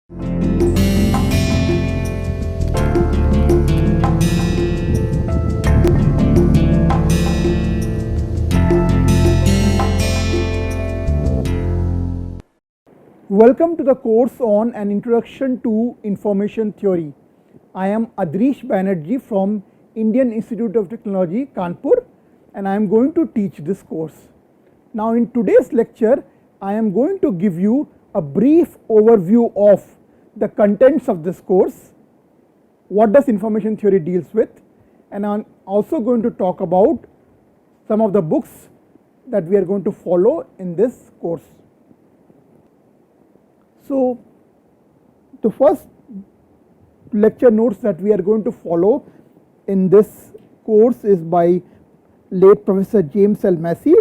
Welcome to the course on an introduction to information theory. I am Adrish Banerjee from Indian Institute of Technology, Kanpur, and I am going to teach this course. Now in today's lecture, I am going to give you a brief overview of the contents of this course, what does information theory deals with, and I am also going to talk about some of the books that we are going to follow in this course. So, the first lecture notes that we are going to follow in this course is by late Professor James L. Massey.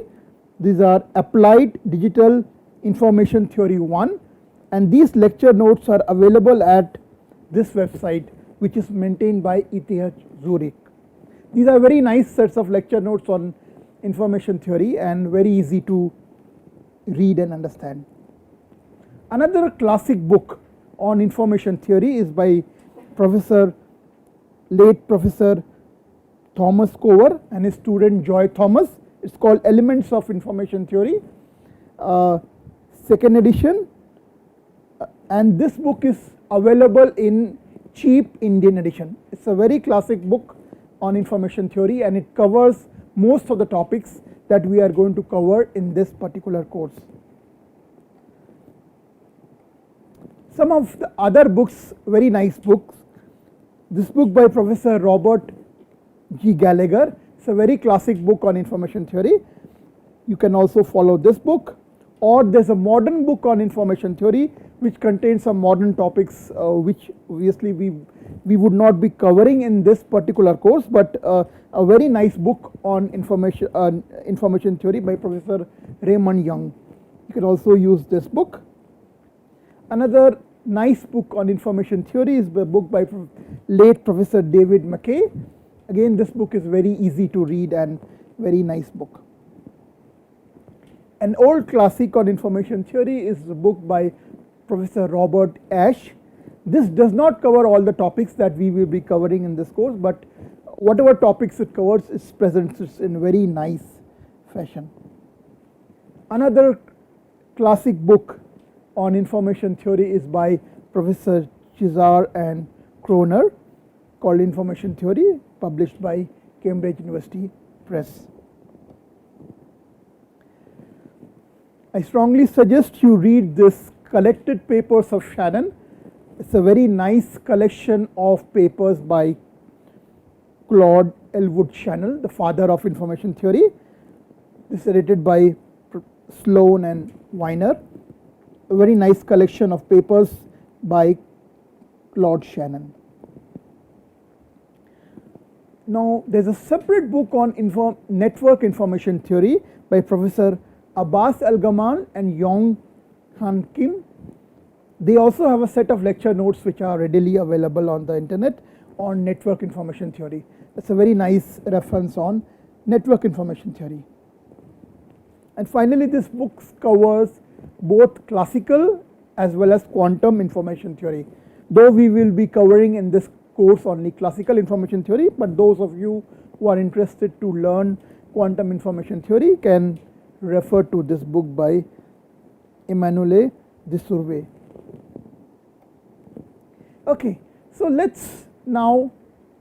These are Applied Digital Information Theory 1, and these lecture notes are available at this website, which is maintained by ETH Zurich. These are very nice sets of lecture notes on information theory and very easy to read and understand. Another classic book on information theory is by late Professor Thomas Cover and his student Joy Thomas. It's called Elements of Information Theory, second edition, and this book is available in cheap Indian edition. It's a very classic book on information theory, and it covers most of the topics that we are going to cover in this particular course. Some of the other books, very nice books. This book by Professor Robert G. Gallagher, it's a very classic book on information theory. You can also follow this book, or there's a modern book on information theory which contains some modern topics which obviously we would not be covering in this particular course, but a very nice book on information theory by Professor Raymond Young. You can also use this book. Another nice book on information theory is a book by late Professor David McKay. Again, this book is very easy to read and very nice book. An old classic on information theory is a book by Professor Robert Ashe. This does not cover all the topics that we will be covering in this course, but whatever topics it covers, it presents in very nice fashion. Another classic book on information theory is by Professor Chizar and Kroner, called Information Theory, published by Cambridge University Press. I strongly suggest you read this Collected Papers of Shannon. It's a very nice collection of papers by Claude Elwood Shannon, the father of information theory. This is edited by Sloan and Weiner. A very nice collection of papers by Claude Shannon. Now there's a separate book on network information theory by Professor Abbas Al-Gamal and Yong Han Kim. They also have a set of lecture notes which are readily available on the internet on network information theory. That's a very nice reference on network information theory. And finally, this book covers both classical as well as quantum information theory. Though we will be covering in this course only classical information theory, but those of you who are interested to learn quantum information theory can refer to this book by Emmanuel Desourve. Okay, so let's now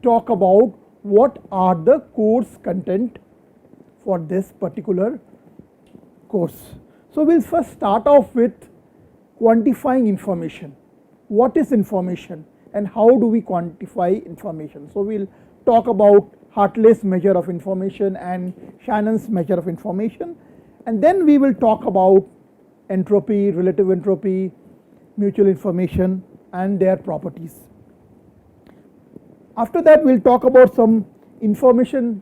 talk about what are the course content for this particular course. So we'll first start off with quantifying information. What is information and how do we quantify information? So we'll talk about Hartley's measure of information and Shannon's measure of information, and then we will talk about entropy, relative entropy, mutual information and their properties. After that, we'll talk about some information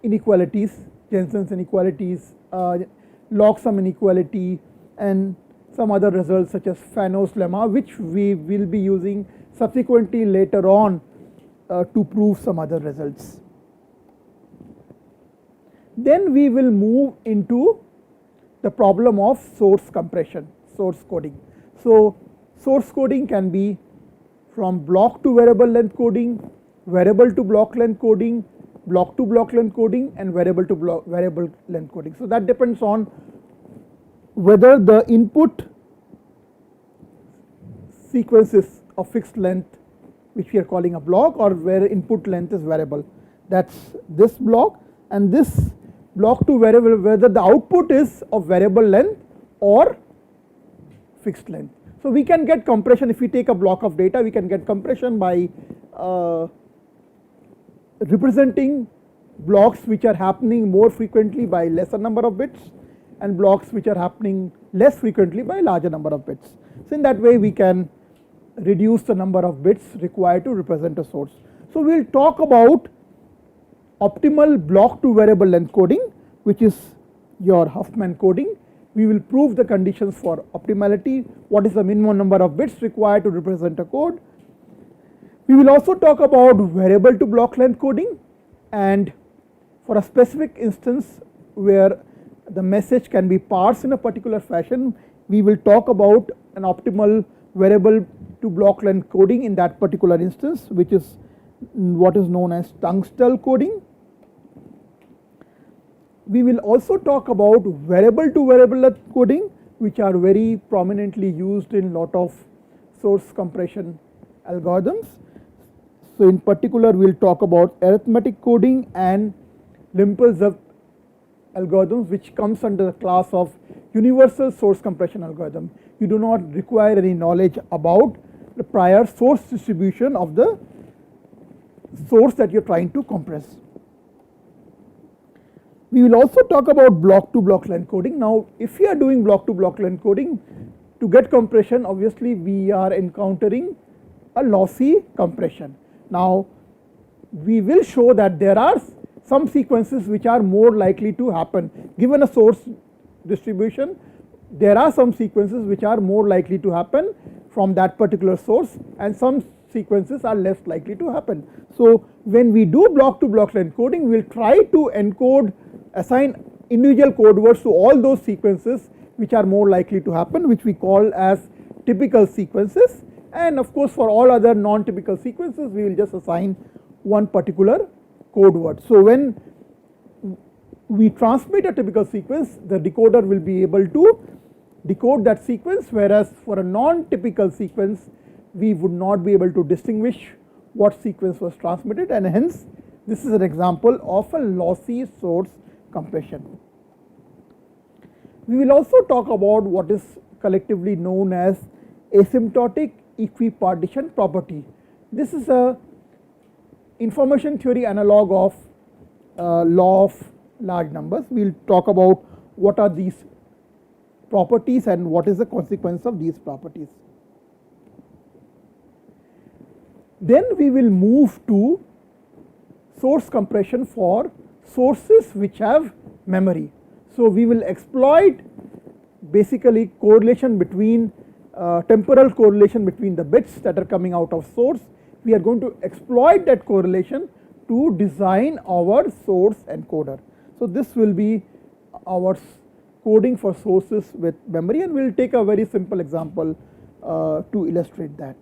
inequalities, Jensen's inequalities, log sum inequality, and some other results such as Fano's lemma, which we will be using subsequently later on to prove some other results. Then we will move into the problem of source compression, source coding. So source coding can be from block to variable length coding, variable to block length coding, block to block length coding, and variable to block variable length coding. So that depends on whether the input sequence is of fixed length, which we are calling a block, or where input length is variable. That's this block, and this block to variable, whether the output is of variable length or fixed length. So we can get compression. If we take a block of data, we can get compression by representing blocks which are happening more frequently by lesser number of bits, and blocks which are happening less frequently by larger number of bits. So in that way we can reduce the number of bits required to represent a source. So we will talk about optimal block to variable length coding, which is your Huffman coding. We will prove the conditions for optimality, what is the minimum number of bits required to represent a code. We will also talk about variable to block length coding, and for a specific instance where the message can be parsed in a particular fashion, we will talk about an optimal variable to block length coding in that particular instance, which is what is known as Tunstall coding. We will also talk about variable to variable length coding, which are very prominently used in lot of source compression algorithms. So in particular we will talk about arithmetic coding and Limpel-Zerf algorithms, which comes under the class of universal source compression algorithm. You do not require any knowledge about the prior source distribution of the source that you are trying to compress. We will also talk about block to block length coding. Now if we are doing block to block length coding, to get compression, obviously we are encountering a lossy compression. Now we will show that there are some sequences which are more likely to happen. Given a source distribution, there are some sequences which are more likely to happen from that particular source, and some sequences are less likely to happen. So when we do block to block length coding, we will try to assign individual code words to all those sequences which are more likely to happen, which we call as typical sequences. And of course for all other non-typical sequences we will just assign one particular code word. So when we transmit a typical sequence, the decoder will be able to decode that sequence, whereas for a non-typical sequence we would not be able to distinguish what sequence was transmitted, and hence this is an example of a lossy source compression. We will also talk about what is collectively known as asymptotic equipartition property. This is a information theory analog of law of large numbers. We will talk about what are these properties and what is the consequence of these properties. Then we will move to source compression for sources which have memory. So we will exploit basically correlation between temporal correlation between the bits that are coming out of source. We are going to exploit that correlation to design our source encoder. So this will be our coding for sources with memory, and we will take a very simple example to illustrate that.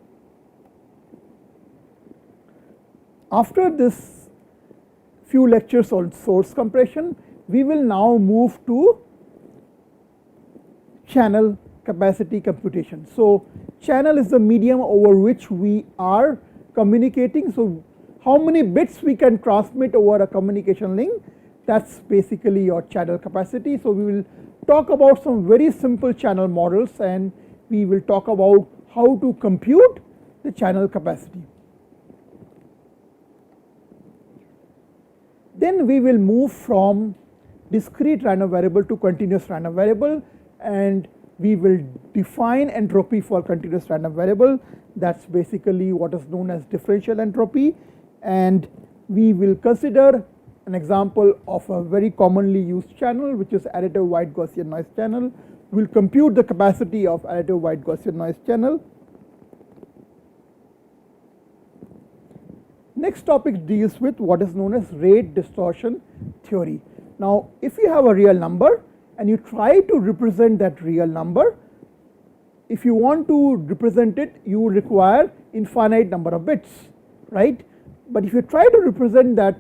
After this few lectures on source compression, we will now move to channel capacity computation. So channel is the medium over which we are communicating. So how many bits we can transmit over a communication link, that's basically your channel capacity. So we will talk about some very simple channel models, and we will talk about how to compute the channel capacity. Then we will move from discrete random variable to continuous random variable, and we will define entropy for continuous random variable. That's basically what is known as differential entropy, and we will consider an example of a very commonly used channel, which is additive white Gaussian noise channel. We will compute the capacity of additive white Gaussian noise channel. Next topic deals with what is known as rate distortion theory. Now if you have a real number and you try to represent that real number if you want to represent it, you would require infinite number of bits, right? But if you try to represent that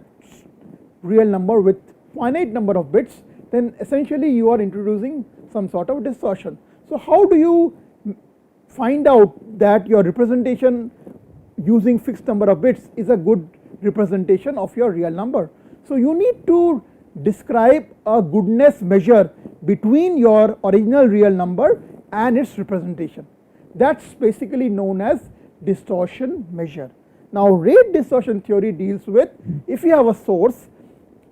real number with finite number of bits, then essentially you are introducing some sort of distortion. So how do you find out that your representation using fixed number of bits is a good representation of your real number? So you need to describe a goodness measure between your original real number and its representation. That's basically known as distortion measure. Now rate distortion theory deals with, if you have a source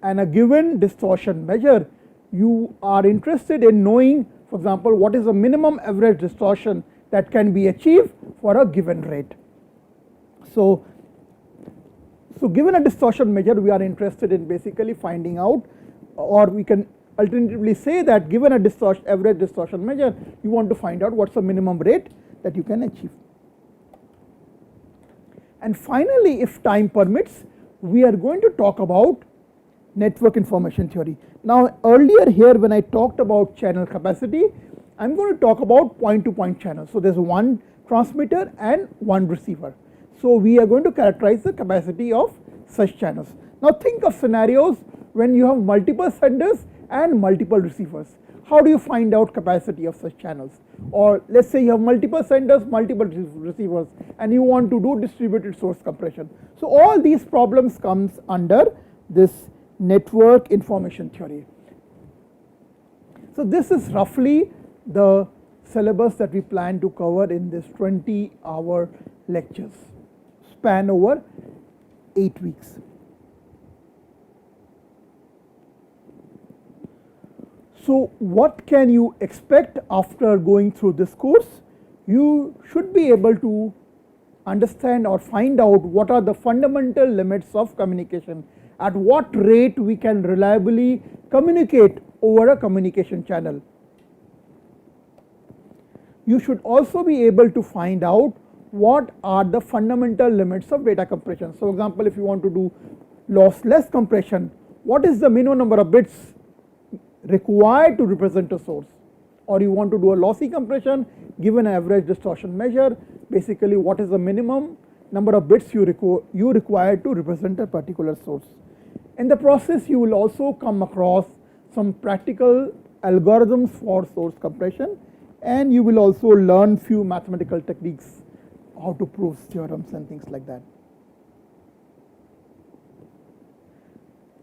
and a given distortion measure, you are interested in knowing, for example, what is the minimum average distortion that can be achieved for a given rate. So given a distortion measure, we are interested in basically finding out, or we can alternatively say that given a average distortion measure, you want to find out what's the minimum rate that you can achieve. And finally, if time permits, we are going to talk about network information theory. Now earlier here when I talked about channel capacity, I am going to talk about point-to-point channels. So there is one transmitter and one receiver. So we are going to characterize the capacity of such channels. Now think of scenarios when you have multiple senders and multiple receivers. How do you find out capacity of such channels? Or let's say you have multiple senders, multiple receivers, and you want to do distributed source compression. So all these problems comes under this network information theory. So this is roughly the syllabus that we plan to cover in this 20-hour lectures, span over 8 weeks. So what can you expect after going through this course? You should be able to understand or find out what are the fundamental limits of communication, at what rate we can reliably communicate over a communication channel. You should also be able to find out what are the fundamental limits of data compression. So, for example, if you want to do lossless compression, what is the minimum number of bits required to represent a source? Or you want to do a lossy compression, given an average distortion measure, basically what is the minimum number of bits you require to represent a particular source. In the process, you will also come across some practical algorithms for source compression, and you will also learn few mathematical techniques, how to prove theorems and things like that.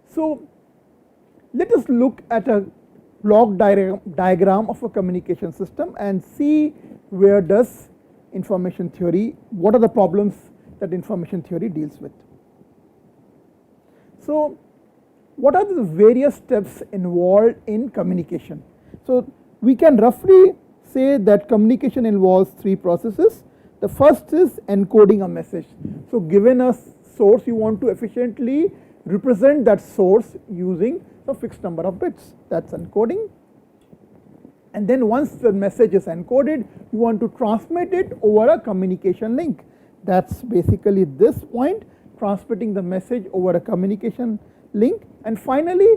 So let us look at a block diagram of a communication system and see where does information theory, what are the problems that information theory deals with. So what are the various steps involved in communication? So we can roughly say that communication involves 3 processes. The first is encoding a message. So given a source, you want to efficiently represent that source using a fixed number of bits, that's encoding. And then once the message is encoded, you want to transmit it over a communication link. That's basically this point, transmitting the message over a communication link. And finally,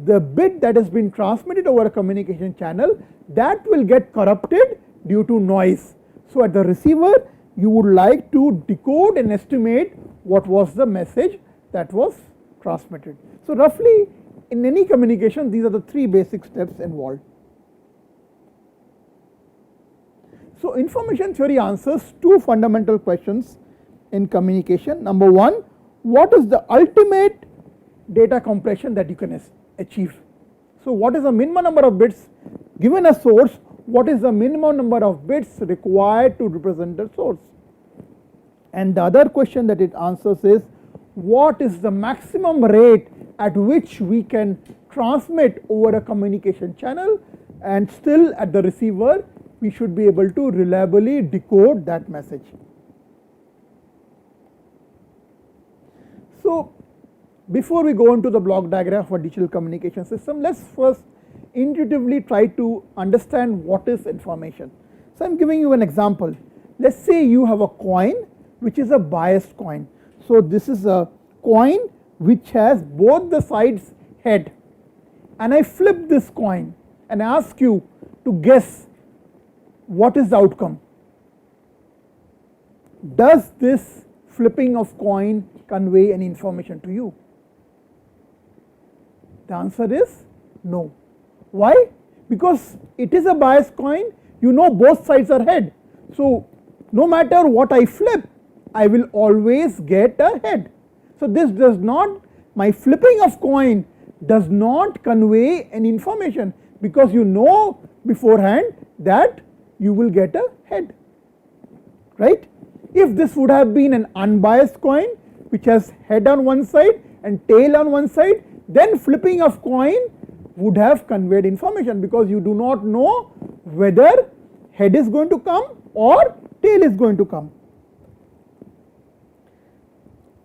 the bit that has been transmitted over a communication channel, that will get corrupted due to noise. So at the receiver, you would like to decode and estimate what was the message that was transmitted. So roughly in any communication, these are the 3 basic steps involved. So information theory answers 2 fundamental questions in communication. Number 1, what is the ultimate data compression that you can achieve? So what is the minimum number of bits given a source? What is the minimum number of bits required to represent the source? And the other question that it answers is, what is the maximum rate at which we can transmit over a communication channel, and still at the receiver we should be able to reliably decode that message. So before we go into the block diagram for digital communication system, let's first intuitively try to understand what is information. So I am giving you an example. Let's say you have a coin which is a biased coin. So this is a coin which has both the sides head, and I flip this coin and ask you to guess what is the outcome? Does this flipping of coin convey any information to you? The answer is no. Why? Because it is a biased coin, you know both sides are head. So no matter what I flip, I will always get a head. So this does not, my flipping of coin does not convey any information, because you know beforehand that you will get a head, right? If this would have been an unbiased coin which has head on one side and tail on one side, then flipping of coin would have conveyed information, because you do not know whether head is going to come or tail is going to come.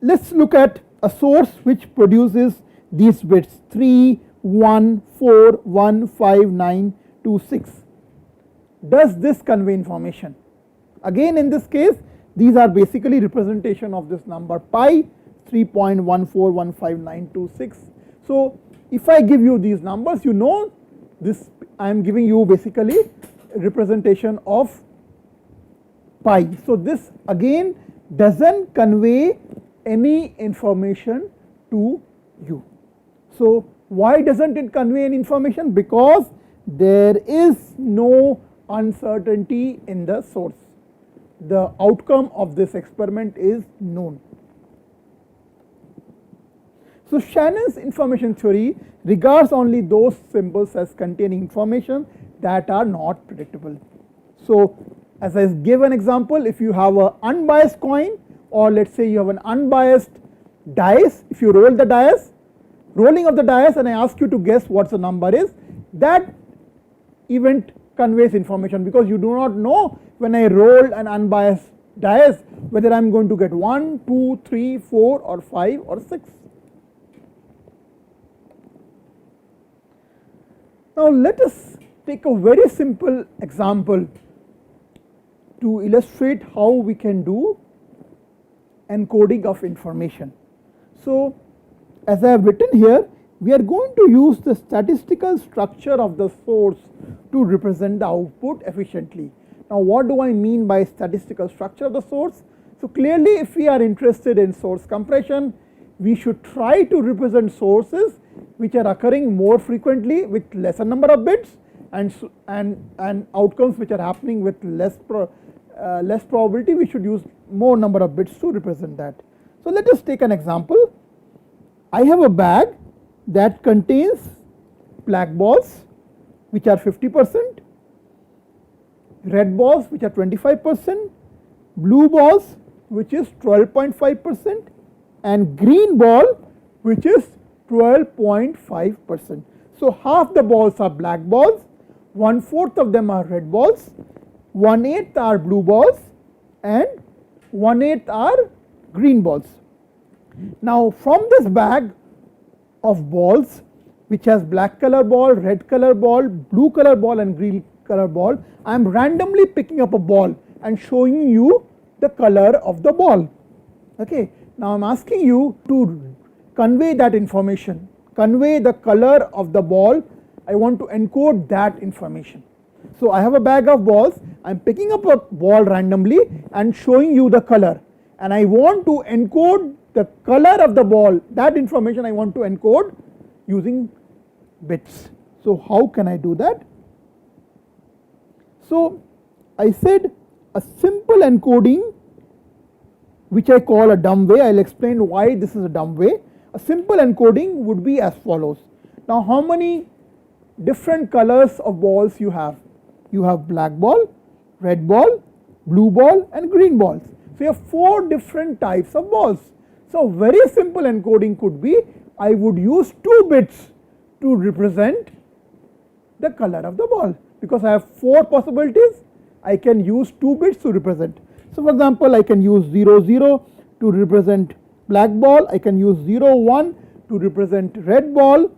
Let's look at a source which produces these bits 3, 1, 4, 1, 5, 9, 2, 6. Does this convey information? Again, in this case, these are basically representation of this number pi 3.1415926. So if I give you these numbers, you know this, I am giving you basically representation of pi. So this again doesn't convey any information to you. So why doesn't it convey any information? Because there is no uncertainty in the source. The outcome of this experiment is known. So Shannon's information theory regards only those symbols as containing information that are not predictable. So as I give an example, if you have an unbiased coin, or let's say you have an unbiased dice, if you roll the dice, rolling of the dice, and I ask you to guess what the number is, that event conveys information, because you do not know when I roll an unbiased dice whether I am going to get 1, 2, 3, 4 or 5 or 6. Now let us take a very simple example to illustrate how we can do encoding of information. So as I have written here, we are going to use the statistical structure of the source to represent the output efficiently. Now what do I mean by statistical structure of the source? So clearly, if we are interested in source compression, we should try to represent sources which are occurring more frequently with lesser number of bits, and outcomes which are happening with less probability, we should use more number of bits to represent that. So let us take an example. I have a bag that contains black balls which are 50%, red balls which are 25%, blue balls which is 12.5%, and green ball which is 12.5%. So half the balls are black balls, 1/4 of them are red balls, 1/8 are blue balls, and 1/8 are green balls. Now from this bag of balls which has black color ball, red color ball, blue color ball and green color ball, I am randomly picking up a ball and showing you the color of the ball. Okay. Now I am asking you to convey that information, convey the color of the ball. I want to encode that information. So I have a bag of balls, I am picking up a ball randomly and showing you the color, and I want to encode the color of the ball. That information I want to encode using bits. So how can I do that? So I said a simple encoding, which I call a dumb way. I will explain why this is a dumb way. A simple encoding would be as follows. Now how many different colors of balls you have? You have black ball, red ball, blue ball and green balls. So you have 4 different types of balls. So very simple encoding could be, I would use 2 bits to represent the color of the ball, because I have 4 possibilities, I can use 2 bits to represent. So for example, I can use 0, 0 to represent black ball, I can use 0, 1 to represent red ball,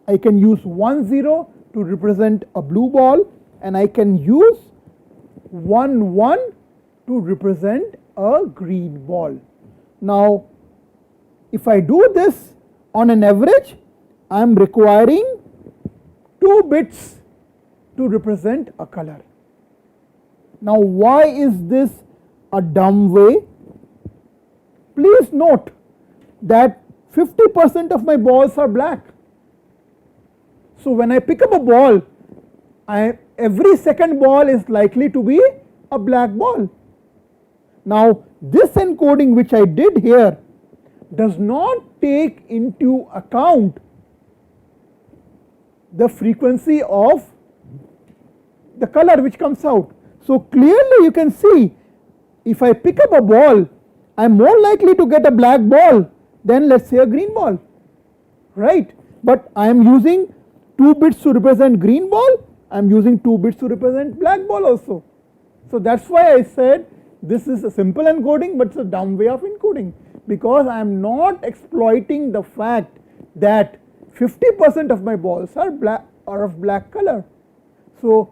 I can use 1, 0 to represent a blue ball, and I can use 1, 1 to represent a green ball. Now if I do this on an average, I am requiring 2 bits to represent a color. Now why is this a dumb way? Please note that 50% of my balls are black. So when I pick up a ball, every second ball is likely to be a black ball. Now this encoding which I did here does not take into account the frequency of the color which comes out. So clearly you can see, if I pick up a ball, I am more likely to get a black ball than, let's say, a green ball, right? But I am using 2 bits to represent green ball, I am using 2 bits to represent black ball also. So that's why I said this is a simple encoding, but it's a dumb way of encoding, because I am not exploiting the fact that 50% of my balls are of black color. So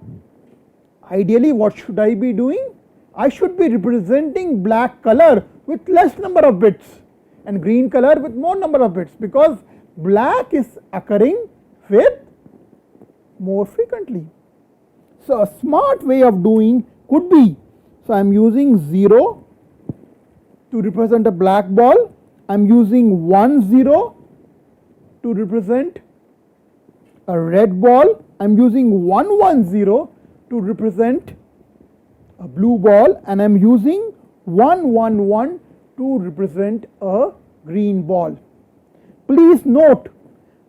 ideally what should I be doing? I should be representing black color with less number of bits and green color with more number of bits, because black is occurring with more frequently. So a smart way of doing could be, so I am using 0 to represent a black ball, I am using 1 0 to represent a red ball, I am using 1 1 0 to represent a blue ball, and I am using 1 1 1 to represent a green ball. Please note,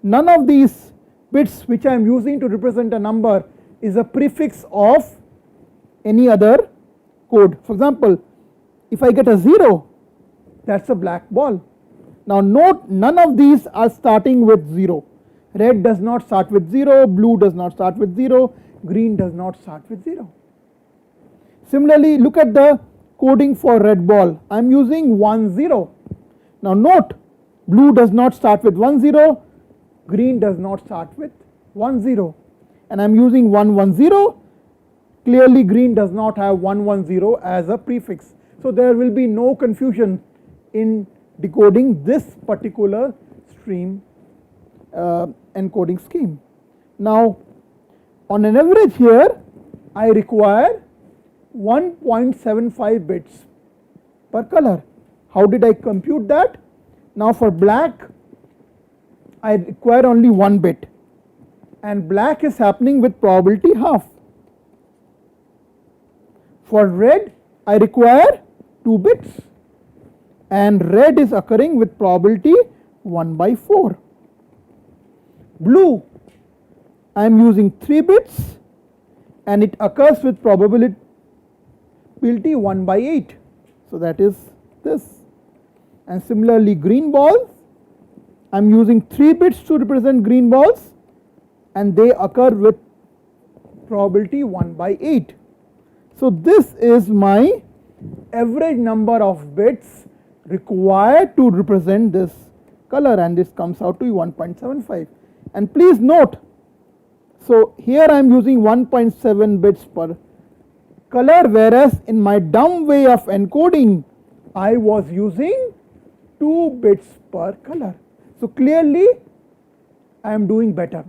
none of these bits which I am using to represent a number is a prefix of any other code. For example, if I get a 0, that's a black ball. Now note, none of these are starting with 0. Red does not start with 0, blue does not start with 0, green does not start with 0. Similarly, look at the coding for red ball. I am using 1 0. Now note, blue does not start with 1 0, green does not start with 1 0, and I am using 1 1 0. Clearly green does not have 1 1 0 as a prefix. So there will be no confusion in decoding this particular stream encoding scheme. Now on an average here I require 1.75 bits per color. How did I compute that? Now for black I require only 1 bit, and black is happening with probability half. For red I require 2 bits, and red is occurring with probability 1/4. Blue I am using 3 bits and it occurs with probability 1/8. So that is this. And similarly green balls, I am using 3 bits to represent green balls and they occur with probability 1/8. So this is my average number of bits required to represent this color, and this comes out to 1.75. And please note, so here I am using 1.7 bits per color, whereas in my dumb way of encoding I was using 2 bits per color. So clearly I am doing better.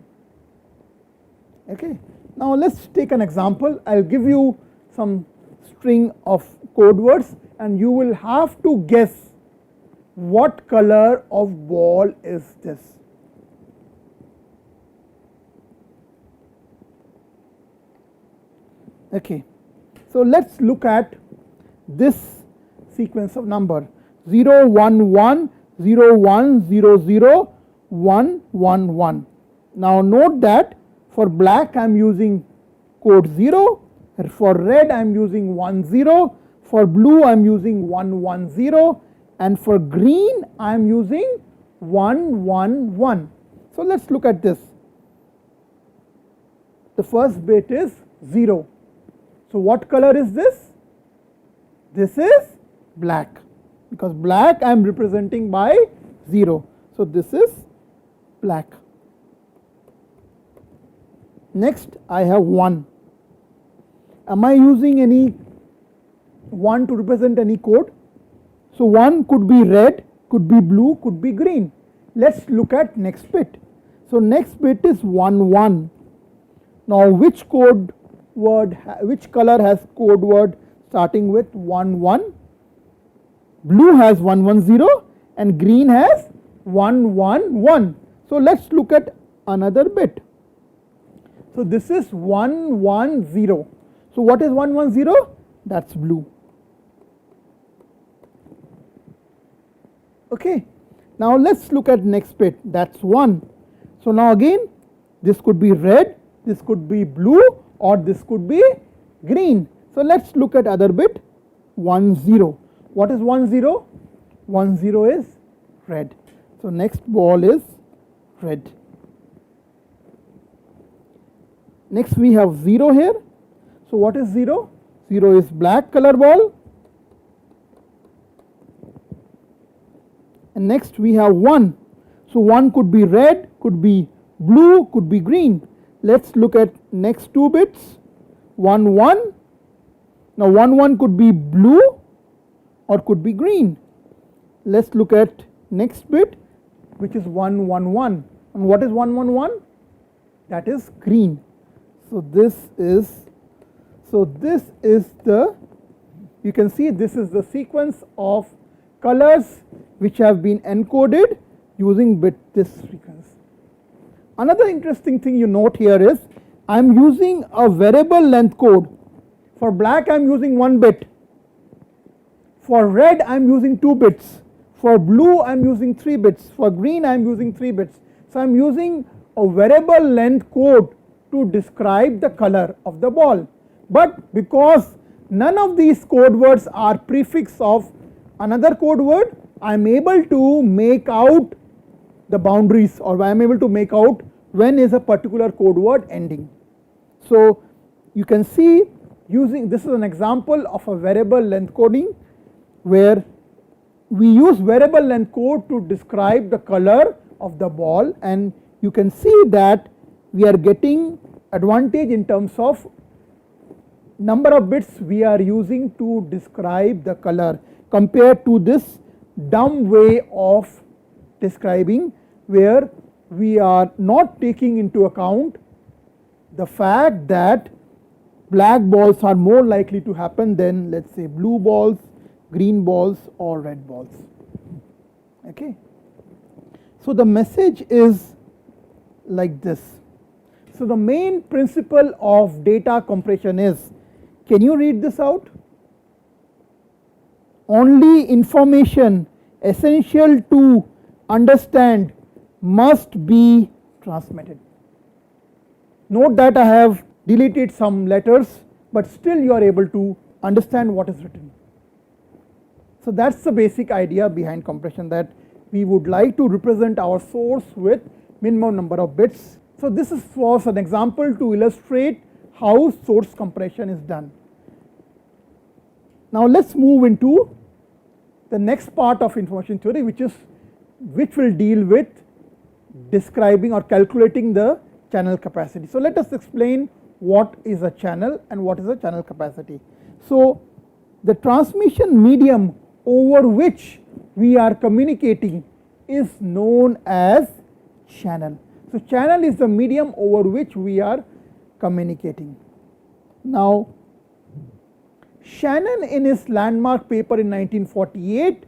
Okay. Now let us take an example. I will give you some string of code words and you will have to guess what color of ball is this. Okay. So let us look at this sequence of number 0 1 1 0 1 0 0 1 1 1. Now note that for black I am using code 0, for red I am using 1 0, for blue I am using 1 1 0, and for green I am using 1 1 1. So let us look at this. The first bit is 0. So what color is this? This is black, because black I am representing by 0. So this is black. Next I have 1. Am I using any 1 to represent any code? So 1 could be red, could be blue, could be green. Let us look at next bit. So next bit is 1 1. Now which code which color has code word starting with 1 1, blue has 1 1 0 and green has 1 1 1. So let's look at another bit. So this is 1 1 0. So what is 1 1 0? That's blue. Okay. Now let's look at next bit, that's 1. So now again this could be red, this could be blue, or this could be green. So let's look at other bit, 1 0. What is 1 0? 1 0 is red. So next ball is red. Next we have 0 here. So what is 0? 0 is black color ball. And next we have 1. So 1 could be red, could be blue, could be green. Let's look at next 2 bits, 1 1. Now 1 1 could be blue or could be green. Let's look at next bit, which is 1 1 1. And what is 1 1 1? That is green. So this is the, you can see this is the sequence of colors which have been encoded using bit this sequence. Another interesting thing you note here is I am using a variable length code. For black I am using 1 bit, for red I am using 2 bits, for blue I am using 3 bits, for green I am using 3 bits. So I am using a variable length code to describe the color of the ball. But because none of these code words are prefix of another code word, I am able to make out the boundaries, or I am able to make out when is a particular code word ending. So you can see using, this is an example of a variable length coding where we use variable length code to describe the color of the ball, and you can see that we are getting advantage in terms of number of bits we are using to describe the color compared to this dumb way of describing where we are not taking into account the fact that black balls are more likely to happen than, let's say, blue balls, green balls or red balls. Okay. So the message is like this. So the main principle of data compression is, can you read this out? Only information essential to understand must be transmitted. Note that I have deleted some letters, but still you are able to understand what is written. So that's the basic idea behind compression, that we would like to represent our source with minimum number of bits. So this was an example to illustrate how source compression is done. Now let's move into the next part of information theory, which will deal with describing or calculating the channel capacity. So let us explain what is a channel and what is a channel capacity. So the transmission medium over which we are communicating is known as channel. So channel is the medium over which we are communicating. Now Shannon in his landmark paper in 1948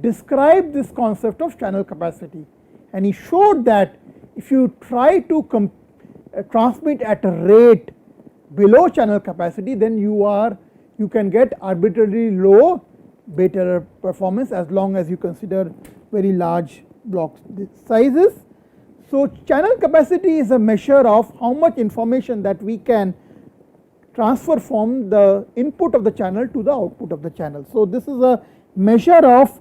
described this concept of channel capacity, and he showed that if you try to transmit at a rate below channel capacity, then you can get arbitrarily low bit error performance as long as you consider very large block sizes. So channel capacity is a measure of how much information that we can transfer from the input of the channel to the output of the channel. So this is a measure of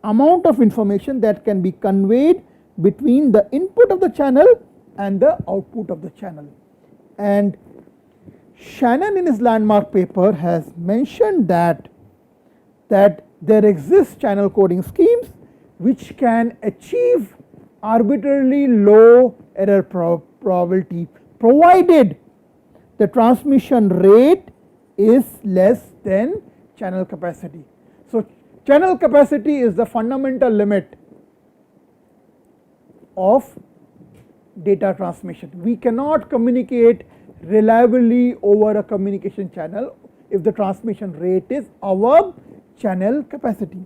amount of information that can be conveyed between the input of the channel and the output of the channel. And Shannon in his landmark paper has mentioned that there exist channel coding schemes which can achieve arbitrarily low error probability provided the transmission rate is less than channel capacity. So channel capacity is the fundamental limit of data transmission. We cannot communicate reliably over a communication channel if the transmission rate is above channel capacity.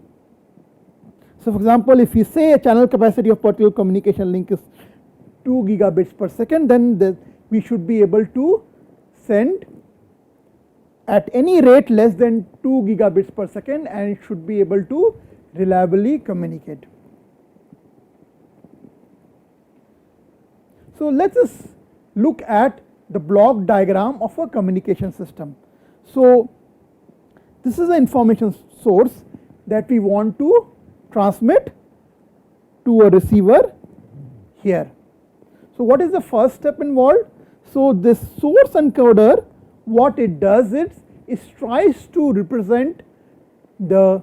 So for example, if you say a channel capacity of particular communication link is 2 gigabits per second, then we should be able to send at any rate less than 2 gigabits per second, and it should be able to reliably communicate. So let us look at the block diagram of a communication system. So this is an information source that we want to transmit to a receiver here. So what is the first step involved? So this source encoder, what it does is it tries to represent the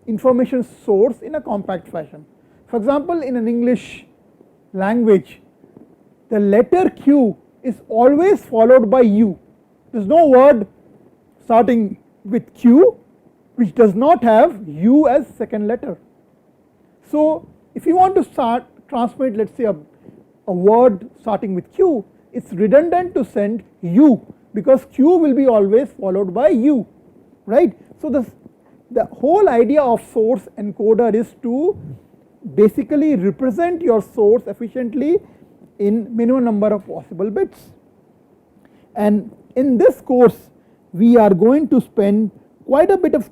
information source in a compact fashion. For example, in an English language, the letter Q is always followed by U. There is no word starting with Q which does not have U as second letter. So if you want to transmit, let us say a word starting with Q, it is redundant to send U because Q will be always followed by U, right. So the whole idea of source encoder is to basically represent your source efficiently in minimum number of possible bits. And in this course we are going to spend quite a bit of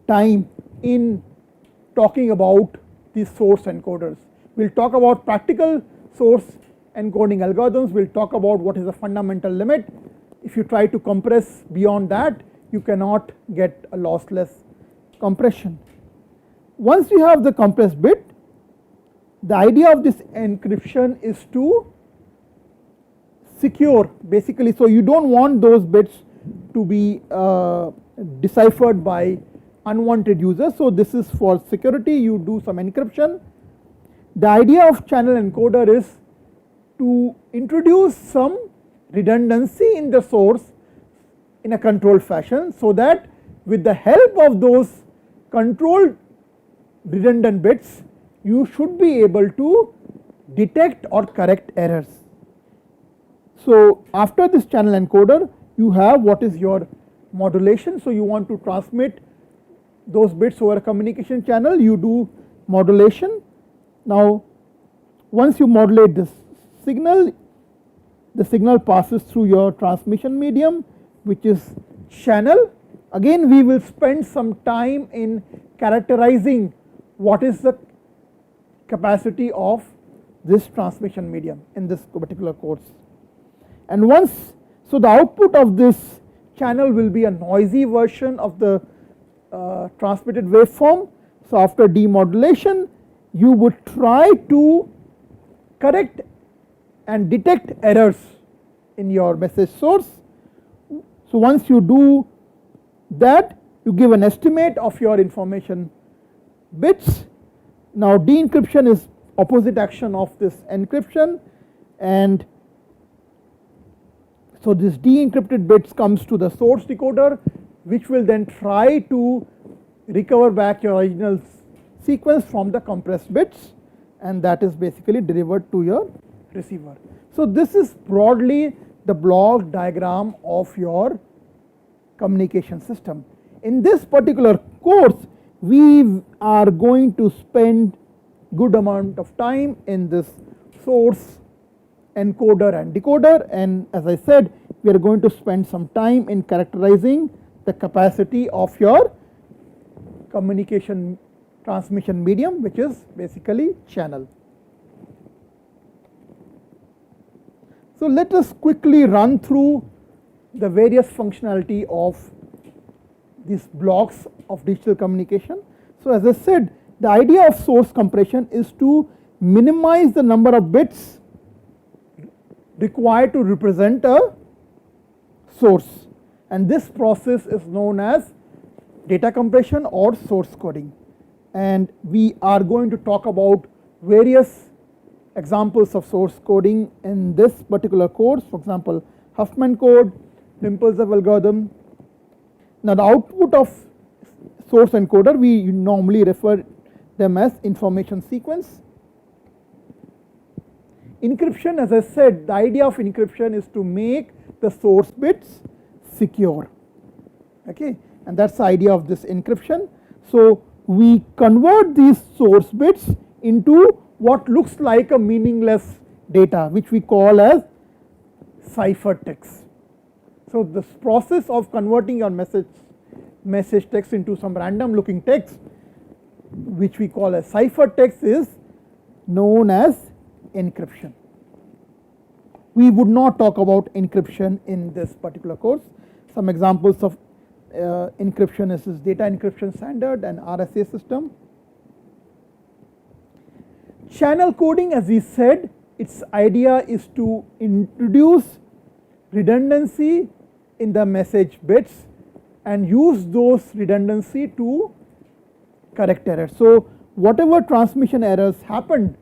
time in talking about these source encoders. We will talk about practical source encoding algorithms, we will talk about what is the fundamental limit. If you try to compress beyond that, you cannot get a lossless compression. Once you have the compressed bit, the idea of this encryption is to secure basically, so you do not want those bits to be deciphered by unwanted users. So this is for security, you do some encryption. The idea of channel encoder is to introduce some redundancy in the source in a controlled fashion, so that with the help of those controlled redundant bits you should be able to detect or correct errors. So after this channel encoder you have what is your modulation. So you want to transmit those bits over a communication channel, you do modulation. Now once you modulate this signal, the signal passes through your transmission medium which is channel. Again we will spend some time in characterizing what is the capacity of this transmission medium in this particular course. And once, so the output of this channel will be a noisy version of the transmitted waveform. So after demodulation you would try to correct and detect errors in your message source. So once you do that, you give an estimate of your information bits. Now de-encryption is opposite action of this encryption, and so this de-encrypted bits comes to the source decoder which will then try to recover back your original sequence from the compressed bits, and that is basically delivered to your receiver. So this is broadly the block diagram of your communication system. In this particular course we are going to spend good amount of time in this source encoder and decoder, and as I said we are going to spend some time in characterizing the capacity of your communication transmission medium which is basically channel. So let us quickly run through the various functionality of these blocks of digital communication. So as I said, the idea of source compression is to minimize the number of bits required to represent a source, and this process is known as data compression or source coding. And we are going to talk about various examples of source coding in this particular course. For example, Huffman code, impulsive algorithm. Now the output of source encoder, we normally refer them as information sequence. Encryption, as I said, the idea of encryption is to make the source bits secure. Okay, and that's the idea of this encryption. So we convert these source bits into what looks like a meaningless data, which we call as ciphertext. So this process of converting your message text into some random looking text, which we call as ciphertext, is known as encryption. We would not talk about encryption in this particular course. Some examples of encryption is this data encryption standard and RSA system. Channel coding, as we said, its idea is to introduce redundancy in the message bits and use those redundancy to correct errors. So whatever transmission errors happened,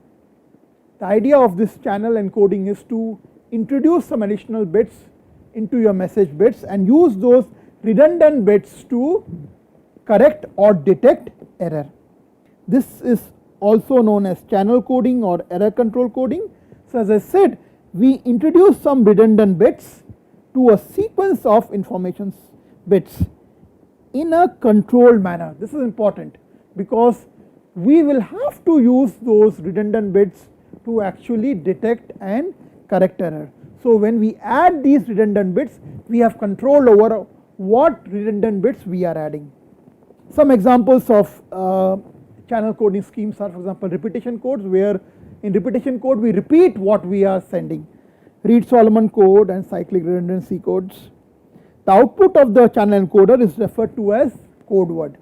the idea of this channel encoding is to introduce some additional bits into your message bits and use those redundant bits to correct or detect error. This is also known as channel coding or error control coding. So as I said, we introduce some redundant bits to a sequence of information bits in a controlled manner. This is important because we will have to use those redundant bits to actually detect and correct error. So when we add these redundant bits, we have control over what redundant bits we are adding. Some examples of channel coding schemes are, for example, repetition codes, where in repetition code we repeat what we are sending. Reed-Solomon code and cyclic redundancy codes. The output of the channel encoder is referred to as code word.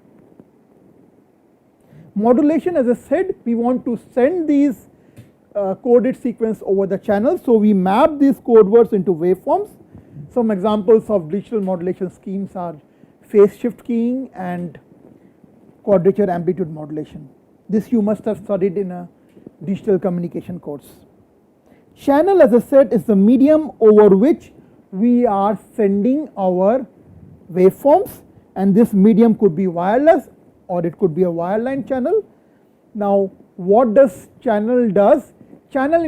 Modulation, as I said, we want to send these coded sequence over the channel, so we map these code words into waveforms. Some examples of digital modulation schemes are phase shift keying and quadrature amplitude modulation. This you must have studied in a digital communication course. Channel, as I said, is the medium over which we are sending our waveforms, and this medium could be wireless or it could be a wireline channel. Now what does channel does? Channel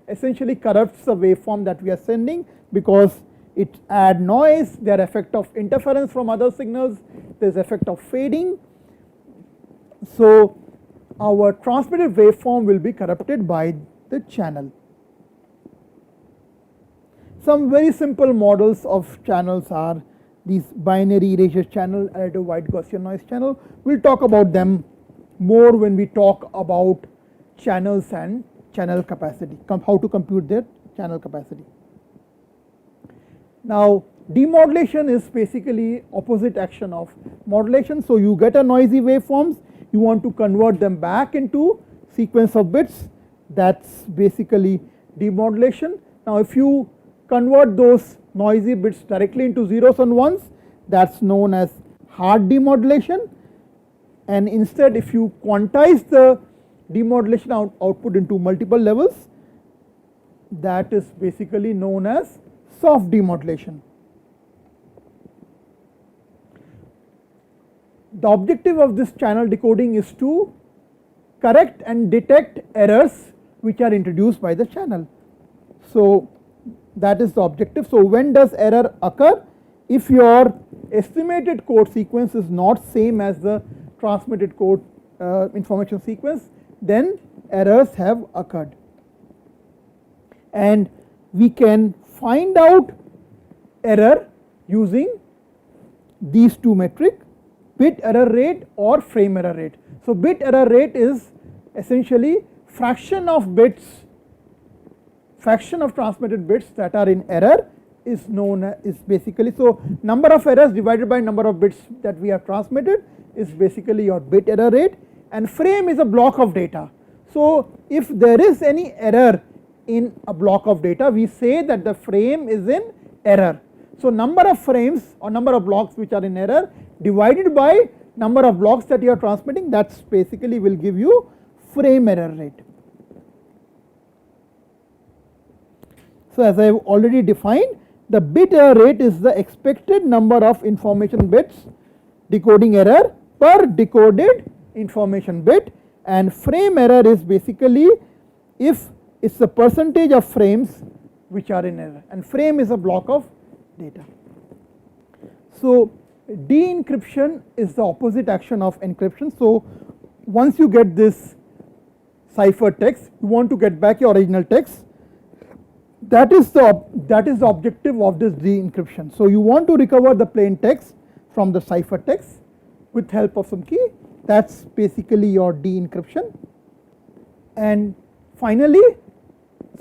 essentially corrupts the waveform that we are sending because it adds noise, there are effect of interference from other signals, there is effect of fading. So our transmitted waveform will be corrupted by the channel. Some very simple models of channels are these binary erasure channel, additive white Gaussian noise channel. We will talk about them more when we talk about channels and channel capacity, how to compute their channel capacity. Now demodulation is basically opposite action of modulation. So you get a noisy waveforms, you want to convert them back into sequence of bits, that's basically demodulation. Now if you convert those noisy bits directly into zeros and ones, that's known as hard demodulation. And instead, if you quantize the demodulation output into multiple levels, that is basically known as soft demodulation. The objective of this channel decoding is to correct and detect errors which are introduced by the channel. So that is the objective. So when does error occur? If your estimated code sequence is not same as the transmitted code information sequence, then errors have occurred. And we can find out error using these two metrics, bit error rate or frame error rate. So bit error rate is essentially fraction of transmitted bits that are in error is known as basically, so number of errors divided by number of bits that we have transmitted is basically your bit error rate, and frame is a block of data. So if there is any error in a block of data, we say that the frame is in error. So number of frames or number of blocks which are in error divided by number of blocks that you are transmitting, that's basically will give you frame error rate. So as I have already defined, the bit error rate is the expected number of information bits decoding error per decoded information bit, and frame error is basically if it's the percentage of frames which are in error, and frame is a block of data. So de-encryption is the opposite action of encryption. So once you get this cipher text, you want to get back your original text. That is the objective of this de-encryption. So you want to recover the plain text from the cipher text with help of some key. That's basically your de-encryption. And finally,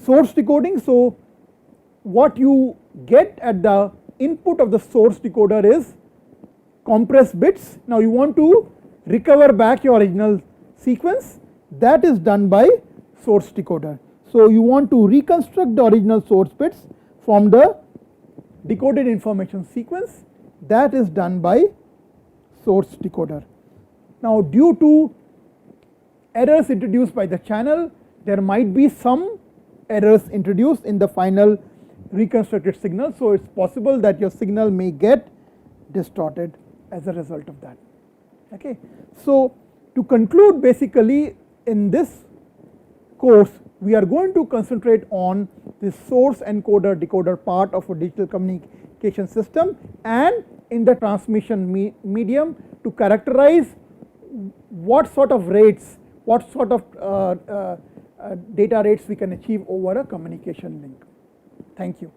source decoding. So what you get at the input of the source decoder is compressed bits. Now you want to recover back your original sequence. That is done by source decoder. So you want to reconstruct the original source bits from the decoded information sequence. That is done by source decoder. Now due to errors introduced by the channel, there might be some errors introduced in the final reconstructed signal. So it's possible that your signal may get distorted as a result of that. Okay. So to conclude, basically in this course we are going to concentrate on the source encoder decoder part of a digital communication system, and in the transmission medium to characterize what sort of rates, what sort of data rates we can achieve over a communication link. Thank you.